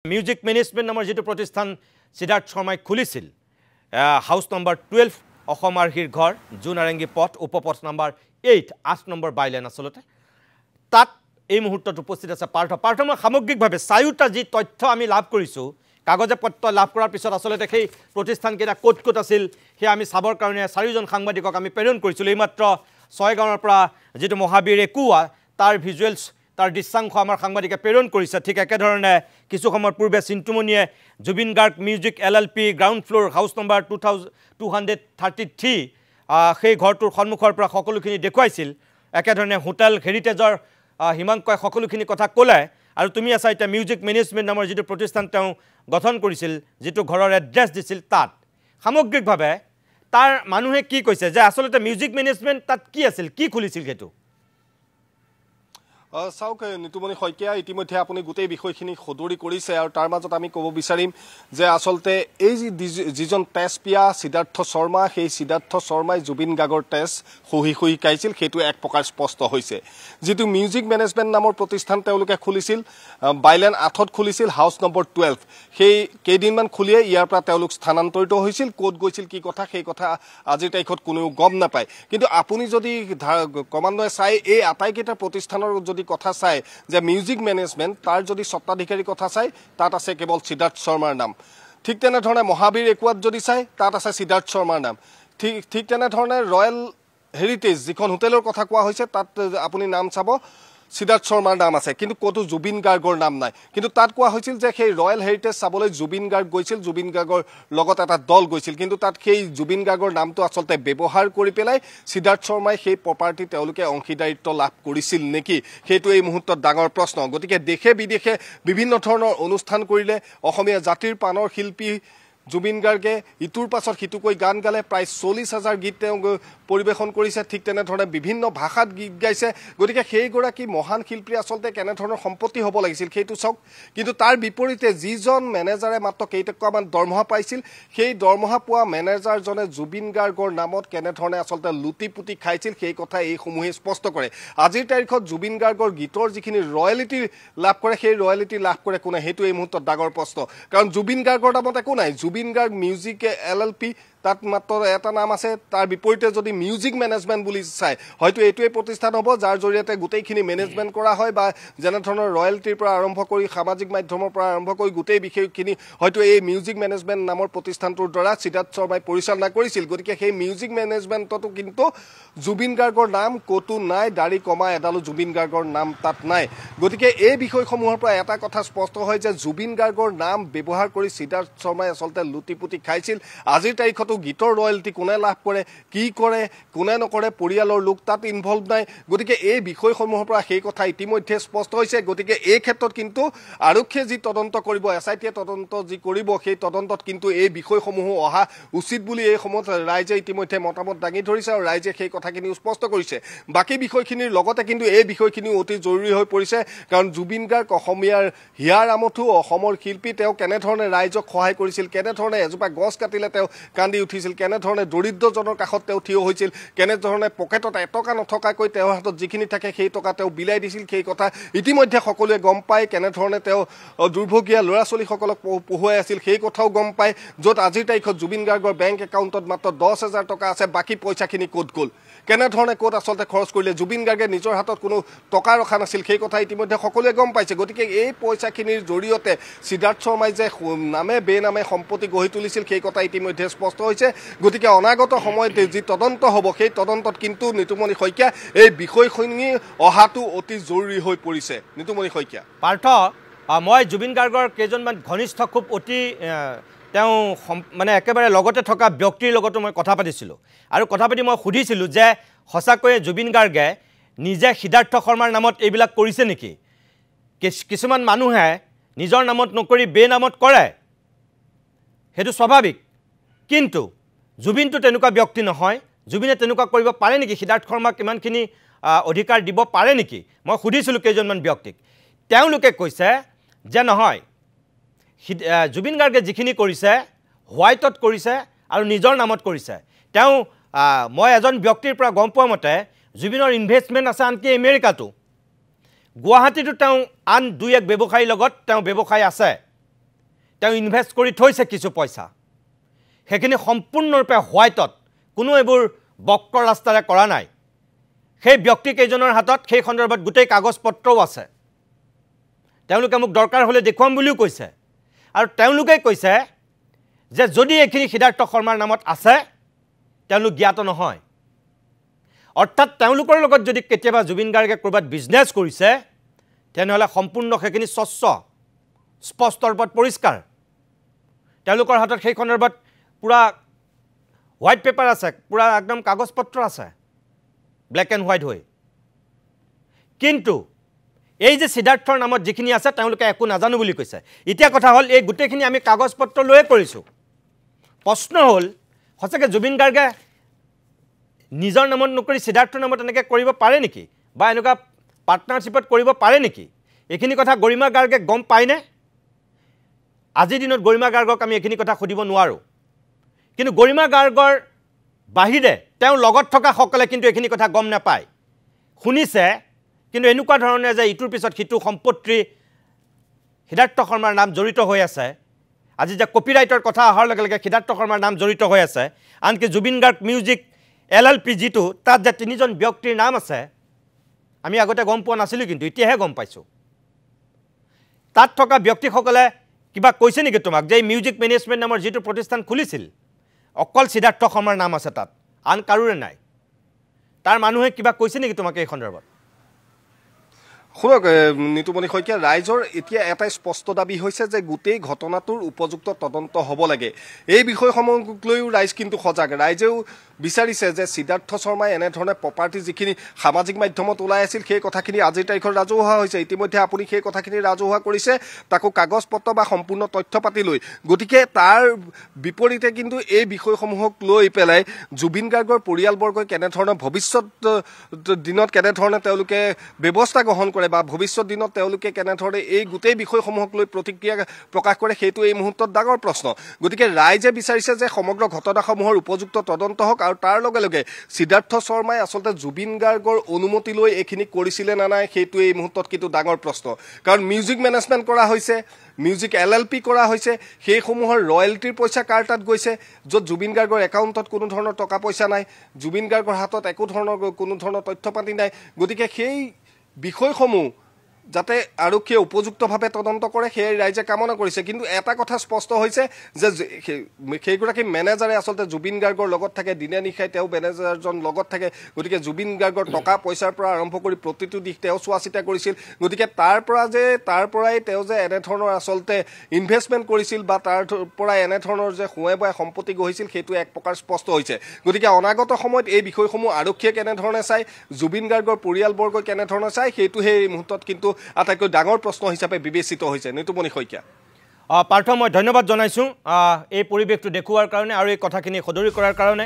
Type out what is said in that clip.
music management নামৰ যেটো প্ৰতিষ্ঠান সিদ্ধাৰ্থ শৰ্মাই খুলিছিল হাউস নম্বৰ 12 অসম আৰ্হিৰ ঘৰ জুনাৰেঙ্গী পথ উপপথ নম্বৰ 8 8 নম্বৰ বাইলেন আসলতে তাত এই মুহূৰ্তত উপস্থিত আছে পাৰ্থ মই সামগ্ৰিকভাৱে চায়ুটা যি তথ্য আমি লাভ কৰিছো কাগজে পত্ৰ লাভ কৰাৰ পিছত আসলতে সেই প্ৰতিষ্ঠান কেটা কোট আছিল হে আমি চাবৰ কাৰণে চাৰিজন সাংবাদিকক আমি প্ৰেৰণ কৰিছিল এইমাত্ৰ ছয়গাঁৱৰ পৰা যেটো মহাবীৰ একুৱা তাৰ ভিজুৱেলছ তাৰ দৃশ্যাংশ আমাৰ সাংবাদিকে প্ৰেৰণ কৰিছে ঠিক একে ধৰণে কিছু সময় পূৰ্বে চিন্তুমনিয়ে Zubeen Garg music LLP ground floor house number 2233 সেই ঘৰটোৰ সন্মুখৰ পৰা সকলোখিনি দেখুৱাইছিল একে ধৰণে হোটেল হেৰিটেজৰ হিমাংকয় সকলোখিনি কথা ক'লে আৰু তুমি আছা এটা মিউজিক মেনেজমেন্ট নামৰ যেটো প্ৰতিষ্ঠান তেওঁ গঠন কৰিছিল যেটো ঘৰৰ এড্ৰেছ দিছিল তাত সামগ্ৰিকভাৱে তাৰ মানুহে কি কৈছে যে আসলতে মিউজিক মেনেজমেন্ট তাত কি আছিল কি খুলিছিল হেতু চাওক নিতুমণি শইকীয়া ইতিমধ্যে আপুনি গোটেই বিষয়খিনি সদৰি কৰিছে আৰু তাৰ মাজত আমি ক'ব বিচাৰিম যে আসলতে এই যিজন তেজ পিয়া সিদ্ধাৰ্থ শৰ্মা সেই সিদ্ধাৰ্থ শৰ্মাই জুবিন গাৰ্গৰ তেজ সহি কাইছিল সেইটো এক প্ৰকাৰ স্পষ্ট হৈছে যেটো মিউজিক মেনেজমেন্ট নামৰ প্ৰতিষ্ঠান তেওঁলোকে খুলিছিল বাইলেন 8ত খুলিছিল হাউস নম্বৰ 12 সেই কেইদিনমান খুলিয়ে ইয়াৰ পৰা তেওঁলোক স্থানান্তৰিত হৈছিল কোড গৈছিল কি কথা সেই কথা আজিৰ তাৰিখত কোনো গম নাপায় কিন্তু আপুনি যদি কমান্ডয়ে চাই এই আটাইকেইটা প্ৰতিষ্ঠানৰ কথা চাই যে মিউজিক মেনেজমেন্ট তাৰ যদি সত্তাধিকাৰী কথা চাই তাত আছে কেৱল সিদ্ধাৰ্থ শৰ্মাৰ নাম ঠিক তেনে ধৰণে মহাবীৰ একুৱাত যদি চাই তাত আছে সিদ্ধাৰ্থ শৰ্মাৰ নাম ঠিক তেনে ধৰণে ৰয়েল হেৰিটেজ যিখন হোটেলৰ কথা কোৱা হৈছে তাত আপুনি নাম চাব সিদ্ধাৰ্থ শৰ্মাৰ নাম আছে কিন্তু কতো জুবিন গাৰ্গৰ নাম নাই কিন্তু তাত কোৱা হৈছিল যে সেই ৰয়েল হেৰিটেজ চাবলৈ জুবিন গাৰ্গ গৈছিল জুবিন গাৰ্গৰ লগত এটা দল গৈছিল কিন্তু তাত সেই জুবিন গাৰ্গৰ নামটো আসলতে ব্যৱহাৰ কৰি পেলাই সিদ্ধাৰ্থ শৰ্মাই সেই প্ৰপাৰ্টি তেওঁলোকে অংশীদাৰিত্ব লাভ কৰিছিল নেকি সেইটো এই মুহূৰ্তত ডাঙৰ প্ৰশ্ন গতিকে দেশে বিদেশে বিভিন্ন ধৰণৰ অনুষ্ঠান কৰিলে অসমীয়া জাতিৰ প্ৰাণৰ শিল্পী জুবিন গাৰ্গে ইটোৰ পাছত হিতুকৈ গান গালে প্ৰায় 40,000 গীত তেওঁ পৰিবেশন কৰিছে ঠিক তেনে ধৰণে বিভিন্ন ভাষাত গীত গাইছে গতিকে সেই গৰাকী মহান শিল্পী আসলতে কেনে ধৰণৰ সম্পত্তি হ'ব লাগিছিল সেইটো চাওক কিন্তু তাৰ বিপৰীতে যিজন মেনেজাৰে মাত্ৰ কেইটকামান দৰমহা পাইছিল সেই দৰমহা পোৱা মেনেজাৰজনে জুবিন গাৰ্গৰ নামত কেনে ধৰণে আসলতে লুটিপুটি খাইছিল সেই কথা এই সমূহে স্পষ্ট কৰে আজিৰ তাৰিখত জুবিন গাৰ্গৰ গীতৰ যিখিনি ৰয়েলিটি লাভ কৰে সেই ৰয়েলিটি লাভ কৰে কোনে সেইটো এই মুহূৰ্তত ডাঙৰ প্ৰশ্ন কাৰণ জুবিন গাৰ্গৰ নামত একো নাই জুবিন গাৰ্গ মিউজিক এলএলপি তাত মাত্ৰ এটা নাম আছে তাৰ বিপৰীতে যদি মিউজিক মেনেজমেন্ট বুলি চাই হয়তো এইটোৱে প্ৰতিষ্ঠান হ'ব যাৰ জৰিয়তে গোটেইখিনি মেনেজমেন্ট কৰা হয় বা যেনে ধৰণৰ ৰয়েলিটিৰ পৰা আৰম্ভ কৰি সামাজিক মাধ্যমৰ পৰা আৰম্ভ কৰি গোটেই বিষয়খিনি হয়তো এই মিউজিক মেনেজমেন্ট নামৰ প্ৰতিষ্ঠানটোৰ দ্বাৰা সিদ্ধাৰ্থ শৰ্মাই পৰিচালনা কৰিছিল গতিকে সেই মিউজিক মেনেজমেন্টতো কিন্তু জুবিন গাৰ্গৰ নাম কতো নাই দাড়ি কমা এডালো জুবিন গাৰ্গৰ নাম তাত নাই গতিকে এই বিষয়সমূহৰ পৰা এটা কথা স্পষ্ট হয় যে জুবিন গাৰ্গৰ নাম ব্যৱহাৰ কৰি সিদ্ধাৰ্থ শৰ্মাই আসলতে লুটিপুটি খাইছিল আজিৰ তাৰিখত গীতৰ ৰয়েলিটি কোনে লাভ কৰে কি কৰে কোনে নকৰে পৰিয়ালৰ লোক তাত ইনভলভ নাই গতিকে এই বিষয়সমূহৰ পৰা সেই কথা ইতিমধ্যে স্পষ্ট হৈছে গতিকে এই ক্ষেত্ৰত কিন্তু আৰক্ষীয়ে যি তদন্ত কৰিব এছআইটিয়ে তদন্ত যি কৰিব সেই তদন্তত কিন্তু এই বিষয়সমূহ অহা উচিত বুলি এই সময়ত ৰাইজে ইতিমধ্যে মতামত দাঙি ধৰিছে আৰু ৰাইজে সেই কথাখিনি স্পষ্ট কৰিছে বাকি বিষয়খিনিৰ লগতে কিন্তু এই বিষয়খিনি অতি জৰুৰী হৈ পৰিছে কাৰণ জুবিন গাৰ্গ অসমীয়াৰ হিয়াৰ আমঠু অসমৰ শিল্পী তেওঁ কেনে ধৰণে ৰাইজক সহায় কৰিছিল কেনে ধৰণে এজোপা গছ কাটিলে তেওঁ কান্দি উঠিছিল কেনে ধৰণে দৰিদ্ৰজনৰ কাষত তেওঁ থিয় হৈছিল কেনে ধৰণে পকেটত এটকা নথকাকৈ তেওঁৰ হাতত যিখিনি থাকে সেই টকা তেওঁ বিলাই দিছিল সেই কথা ইতিমধ্যে সকলোৱে গম পায় কেনে ধৰণে তেওঁ দুৰ্ভগীয়া ল'ৰা ছোৱালীসকলক পঢ়ুৱাই আছিল সেই কথাও গম পায় য'ত আজিৰ তাৰিখত জুবিন গাৰ্গৰ বেংক একাউণ্টত মাত্ৰ 10,000 টকা আছে বাকী পইচাখিনি ক'ত গ'ল কেনে ধৰণে ক'ত আসলতে খৰচ কৰিলে জুবিন গাৰ্গে নিজৰ হাতত কোনো টকা ৰখা নাছিল সেই কথা ইতিমধ্যে সকলোৱে গম পাইছে গতিকে এই পইচাখিনিৰ জৰিয়তে সিদ্ধাৰ্থ শৰ্মাই যে নামে বেনামে সম্পত্তি গঢ়ি তুলিছিল সেই কথা ইতিমধ্যে স্পষ্ট হৈছে গতিকে অনাগত সময়ত যি তদন্ত হ'ব সেই তদন্তত কিন্তু নিতুমণি শইকীয়া এই বিষয়খিনি অহাটো অতি জৰুৰী হৈ পৰিছে নিতুমণি শইকীয়া পাৰ্থ মই জুবিন গাৰ্গৰ কেইজনমান ঘনিষ্ঠ খুব অতি তেওঁ মানে একেবাৰে লগতে থকা ব্যক্তিৰ লগতো মই কথা পাতিছিলোঁ আৰু কথা পাতি মই সুধিছিলোঁ যে সঁচাকৈয়ে জুবিন গাৰ্গে নিজে সিদ্ধাৰ্থ শৰ্মাৰ নামত এইবিলাক কৰিছে নেকি কিছুমান মানুহে নিজৰ নামত নকৰি বেনামত কৰে সেইটো স্বাভাৱিক কিন্তু জুবিনটো তেনেকুৱা ব্যক্তি নহয় জুবিনে তেনেকুৱা কৰিব পাৰে নেকি সিদ্ধাৰ্থ শৰ্মাক ইমানখিনি অধিকাৰ দিব পাৰে নেকি মই সুধিছিলোঁ কেইজনমান ব্যক্তিক তেওঁলোকে কৈছে যে নহয় জুবিন গাৰ্গে যিখিনি কৰিছে হোৱাইটত কৰিছে আৰু নিজৰ নামত কৰিছে তেওঁ মই এজন ব্যক্তিৰ পৰা গম পোৱা মতে জুবিনৰ ইনভেষ্টমেণ্ট আছে আনকি আমেৰিকাতো গুৱাহাটীতো তেওঁ আন দুই এক ব্যৱসায়ীৰ লগত তেওঁ ব্যৱসায় আছে তেওঁ ইনভেষ্ট কৰি থৈছে কিছু পইচা সেইখিনি সম্পূৰ্ণৰূপে হোৱাইটত কোনো এইবোৰ বক্ৰ ৰাস্তাৰে কৰা নাই সেই ব্যক্তি কেইজনৰ হাতত সেই সন্দৰ্ভত গোটেই কাগজ পত্ৰও আছে তেওঁলোকে মোক দৰকাৰ হ'লে দেখুৱাম বুলিও কৈছে আৰু তেওঁলোকে কৈছে যে যদি এইখিনি সিদ্ধাৰ্থ শৰ্মাৰ নামত আছে তেওঁলোক জ্ঞাত নহয় অৰ্থাৎ তেওঁলোকৰ লগত যদি কেতিয়াবা জুবিন গাৰ্গে কৰবাত বিজনেছ কৰিছে তেনেহ'লে সম্পূৰ্ণ সেইখিনি স্বচ্ছ স্পষ্ট ৰূপত পৰিষ্কাৰ তেওঁলোকৰ হাতত সেই সন্দৰ্ভত পুৰা হোৱাইট পেপাৰ আছে পুৰা একদম কাগজ পত্ৰ আছে ব্লেক এণ্ড হোৱাইট হৈ কিন্তু এই যে সিদ্ধাৰ্থৰ নামত যিখিনি আছে তেওঁলোকে একো নাজানো বুলি কৈছে এতিয়া কথা হ'ল এই গোটেইখিনি আমি কাগজ পত্ৰ লৈয়ে কৰিছোঁ প্ৰশ্ন হ'ল সঁচাকৈ জুবিন গাৰ্গে নিজৰ নামত নকৰি সিদ্ধাৰ্থৰ নামত এনেকৈ কৰিব পাৰে নেকি বা এনেকুৱা পাৰ্টনাৰশ্বিপত কৰিব পাৰে নেকি এইখিনি কথা গৰিমা গাৰ্গে গম পায়নে আজিৰ দিনত গৰিমা গাৰ্গক আমি এইখিনি কথা সুধিব নোৱাৰোঁ কিন্তু গৰিমা গাৰ্গৰ বাহিৰে তেওঁ লগত থকা সকলে কিন্তু এইখিনি কথা গম নাপায় শুনিছে কিন্তু এনেকুৱা ধৰণে যে ইটোৰ পিছত সিটো সম্পত্তি সিদ্ধাৰ্থ শৰ্মাৰ নাম জড়িত হৈ আছে আজি যে কপিৰাইটৰ কথা অহাৰ লগে লগে সিদ্ধাৰ্থ শৰ্মাৰ নাম জড়িত হৈ আছে আনকি জুবিন গাৰ্গ মিউজিক LLP যিটো তাত যে তিনিজন ব্যক্তিৰ নাম আছে আমি আগতে গম পোৱা নাছিলোঁ কিন্তু এতিয়াহে গম পাইছোঁ তাত থকা ব্যক্তিসকলে কিবা কৈছে নেকি তোমাক যে মিউজিক মেনেজমেণ্ট নামৰ যিটো প্ৰতিষ্ঠান খুলিছিল অকল সিদ্ধাৰ্থ শৰ্মাৰ নাম আছে তাত আন কাৰোৰে নাই তাৰ মানুহে কিবা কৈছে নেকি তোমাক এই সন্দৰ্ভত শুনক নিতুমণি শইকীয়া ৰাইজৰ এতিয়া এটাই স্পষ্ট দাবী হৈছে যে গোটেই ঘটনাটোৰ উপযুক্ত তদন্ত হ'ব লাগে এই বিষয়সমূহক লৈও ৰাইজ কিন্তু সজাগ ৰাইজেও বিচাৰিছে যে সিদ্ধাৰ্থ শৰ্মাই এনেধৰণে প্ৰপাৰ্টি যিখিনি সামাজিক মাধ্যমত ওলাই আছিল সেই কথাখিনি আজিৰ তাৰিখত ৰাজহুৱা হৈছে ইতিমধ্যে আপুনি সেই কথাখিনি ৰাজহুৱা কৰিছে তাকো কাগজ পত্ৰ বা সম্পূৰ্ণ তথ্য পাতি লৈ গতিকে তাৰ বিপৰীতে কিন্তু এই বিষয়সমূহক লৈ পেলাই জুবিন গাৰ্গৰ পৰিয়ালবৰ্গই কেনেধৰণে ভৱিষ্যত দিনত কেনেধৰণে তেওঁলোকে ব্যৱস্থা গ্ৰহণ কৰে বা ভৱিষ্যত দিনত তেওঁলোকে কেনেধৰণে এই গোটেই বিষয়সমূহক লৈ প্ৰতিক্ৰিয়া প্ৰকাশ কৰে সেইটো এই মুহূৰ্তত ডাঙৰ প্ৰশ্ন গতিকে ৰাইজে বিচাৰিছে যে সমগ্ৰ ঘটনাসমূহৰ উপযুক্ত তদন্ত হওক আৰু তাৰ লগে লগে সিদ্ধাৰ্থ শৰ্মাই আচলতে জুবিন গাৰ্গৰ অনুমতি লৈ এইখিনি কৰিছিলে না নাই সেইটো এই মুহূৰ্তত কিন্তু ডাঙৰ প্ৰশ্ন কাৰণ মিউজিক মেনেজমেণ্ট কৰা হৈছে মিউজিক LLP কৰা হৈছে সেইসমূহৰ ৰয়েলটিৰ পইচা কাৰ তাত গৈছে য'ত জুবিন গাৰ্গৰ একাউণ্টত কোনো ধৰণৰ টকা পইচা নাই জুবিন গাৰ্গৰ হাতত কোনো ধৰণৰ তথ্য পাতি নাই গতিকে সেই বিষয়সমূহ যাতে আৰক্ষীয়ে উপযুক্তভাৱে তদন্ত কৰে সেই ৰাইজে কামনা কৰিছে কিন্তু এটা কথা স্পষ্ট হৈছে যে সেইগৰাকী মেনেজাৰে আচলতে জুবিন গাৰ্গৰ লগত থাকে দিনে নিশাই তেওঁ মেনেজাৰজন লগত থাকে গতিকে জুবিন গাৰ্গৰ টকা পইচাৰ পৰা আৰম্ভ কৰি প্ৰতিটো দিশ তেওঁ চোৱা চিতা কৰিছিল গতিকে তাৰ পৰাই তেওঁ যে এনেধৰণৰ আচলতে ইনভেষ্টমেণ্ট কৰিছিল বা তাৰ পৰা এনেধৰণৰ যে শুৱে বয়ে সম্পত্তি গঢ়িছিল সেইটো এক প্ৰকাৰ স্পষ্ট হৈছে গতিকে অনাগত সময়ত এই বিষয়সমূহ আৰক্ষীয়ে কেনেধৰণে চাই জুবিন গাৰ্গৰ পৰিয়ালবৰ্গই কেনেধৰণে চাই সেইটো সেই মুহূৰ্তত কিন্তু আটাইতকৈ ডাঙৰ প্ৰশ্ন হিচাপে বিবেচিত হৈছে নিতুমণি শইকীয়া পাৰ্থ মই ধন্যবাদ জনাইছোঁ এই পৰিৱেশটো দেখুৱাৰ কাৰণে আৰু এই কথাখিনি সদৰি কৰাৰ কাৰণে